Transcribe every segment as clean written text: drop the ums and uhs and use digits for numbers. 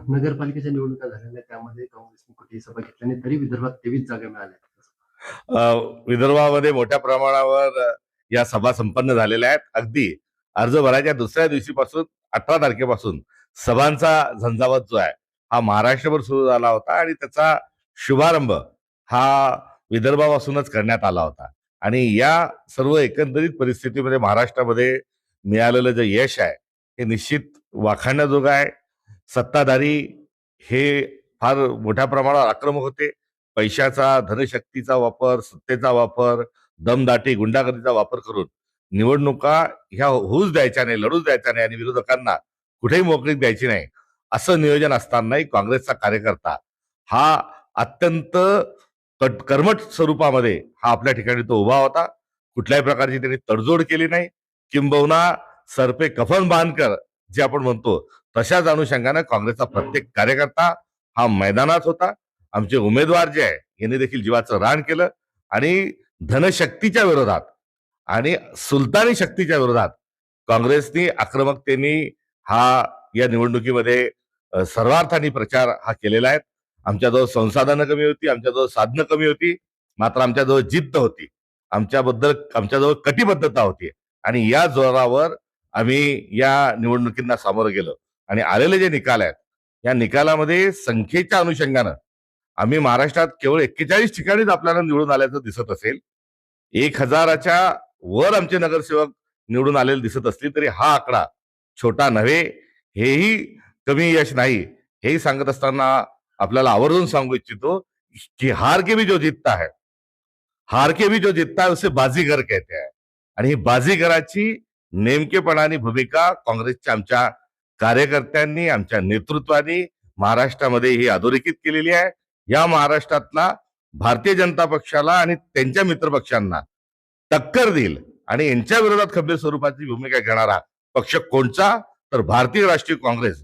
नगरपालिकेच्या निवडणुका झालेल्या त्यामध्ये काँग्रेसने कुठेही सभा घेतल्या नाही, तरी विदर्भात 23 जागा मिळाल्या. विदर्भामध्ये मोठ्या प्रमाणावर या सभा संपन्न झालेल्या आहेत. अगदी अर्ज भरायच्या दुसऱ्या दिवशीपासून 18 तारखेपासून सभांचा झंझावात जो आहे हा महाराष्ट्रभर सुरू झाला होता आणि त्याचा शुभारंभ हा विदर्भापासूनच करण्यात आला होता. आणि या सर्व एकंदरीत परिस्थितीमध्ये महाराष्ट्रामध्ये मिळालेलं जे यश आहे हे निश्चित वाखाणण्याजोगं आहे. सत्ताधारी हे फार मोठ्या प्रमाणावर आक्रमक होते. पैशाचा, धनशक्तीचा वापर, सत्तेचा वापर, दमदाटी, गुंडागर्दीचा वापर करून निवडणुका ह्या होऊच द्यायच्या नाही, लढूच द्यायच्या नाही आणि विरोधकांना कुठेही मोकळीक द्यायची नाही असं नियोजन असतानाही काँग्रेसचा कार्यकर्ता हा अत्यंत कर्मठ स्वरूपामध्ये हा आपल्या ठिकाणी तो उभा होता. कुठल्याही प्रकारची त्यांनी तडजोड केली नाही. किंबहुना सरपे कफन बांधकर जे आपण म्हणतो तशाच अनुषंगाने काँग्रेसचा प्रत्येक कार्यकर्ता हा मैदानात होता. आमचे उमेदवार जे आहे यांनी देखील जीवाचं रान केलं आणि धनशक्तीच्या विरोधात आणि सुलतानी शक्तीच्या विरोधात काँग्रेसनी आक्रमकतेने हा या निवडणुकीमध्ये सर्वार्थाने प्रचार हा केलेला आहे. आमच्याजवळ संसाधनं कमी होती, आमच्याजवळ साधनं कमी होती, मात्र आमच्याजवळ जिद्द होती, आमच्याजवळ कटिबद्धता होती आणि या जोरावर आम्ही या निवडणुकींना सामोरं गेलो. आणि आलेले जे निकाल आहेत या निकालामध्ये संख्येच्या अनुषंगानं आम्ही महाराष्ट्रात केवळ 41 ठिकाणीच आपल्याला निवडून आल्याचं दिसत असेल. 1000च्या वर आमचे नगरसेवक निवडून आलेले दिसत असले तरी हा आकडा छोटा नव्हे, हेही कमी यश नाही. हेही सांगत असताना आपल्याला आवर्जून सांगू इच्छितो की हार के भी जो जीतता है, हार के भी जो जीतता है उसे बाजीगर कहते हैं. आणि ही बाजीगराची नेमकेपणाने भूमिका काँग्रेसच्या आमच्या कार्यकर्त्यांनी, आमच्या नेतृत्वाने महाराष्ट्रामध्ये ही अधोरेखित केलेली आहे. या महाराष्ट्रातला भारतीय जनता पक्षाला आणि त्यांच्या मित्रपक्षांना टक्कर देईल आणि यांच्या विरोधात खंबीर स्वरूपाची भूमिका घेणारा पक्ष कोणचा, तर भारतीय राष्ट्रीय काँग्रेस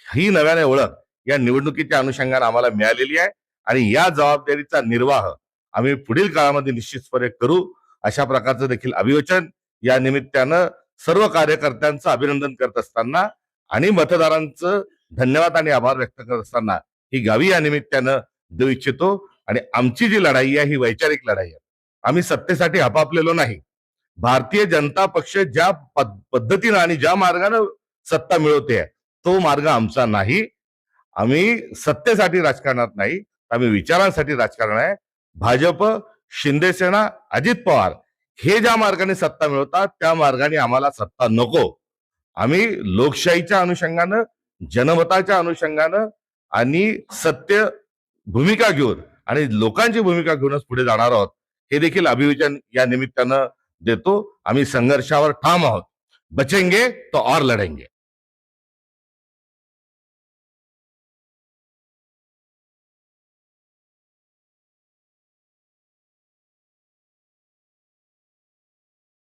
ही नव्याने ओळख या निवडणुकीच्या अनुषंगाने आम्हाला मिळालेली आहे. आणि या जबाबदारीचा निर्वाह आम्ही पुढील काळामध्ये निश्चितपणे करू अशा प्रकारचं देखील अभिवचन या निमित्तानं सर्व कार्यकर्त्यांचं अभिनंदन करत असताना आणि मतदारांचं धन्यवाद आणि आभार व्यक्त करत असताना ही गावी या निमित्तानं देऊ इच्छितो. आणि आमची जी लढाई आहे ही वैचारिक लढाई आहे. आम्ही सत्तेसाठी हपापलेलो नाही. भारतीय जनता पक्ष ज्या पद्धतीनं आणि ज्या मार्गाने सत्ता मिळवते तो मार्ग आमचा नाही. आम्ही सत्तेसाठी राजकारणात नाही, आम्ही विचारांसाठी राजकारण आहे. भाजप, शिंदेसेना, अजित पवार हे ज्या मार्गाने सत्ता मिळवतात त्या मार्गाने आम्हाला सत्ता नको. आम्ही लोकशाहीच्या अनुषंगानं, जनमताच्या अनुषंगानं आणि सत्य भूमिका घेऊन आणि लोकांची भूमिका घेऊनच पुढे जाणार आहोत. हे देखील अभिवचन या निमित्तानं देतो. आम्ही संघर्षावर ठाम आहोत. बचेंगे तो और लढेंगे.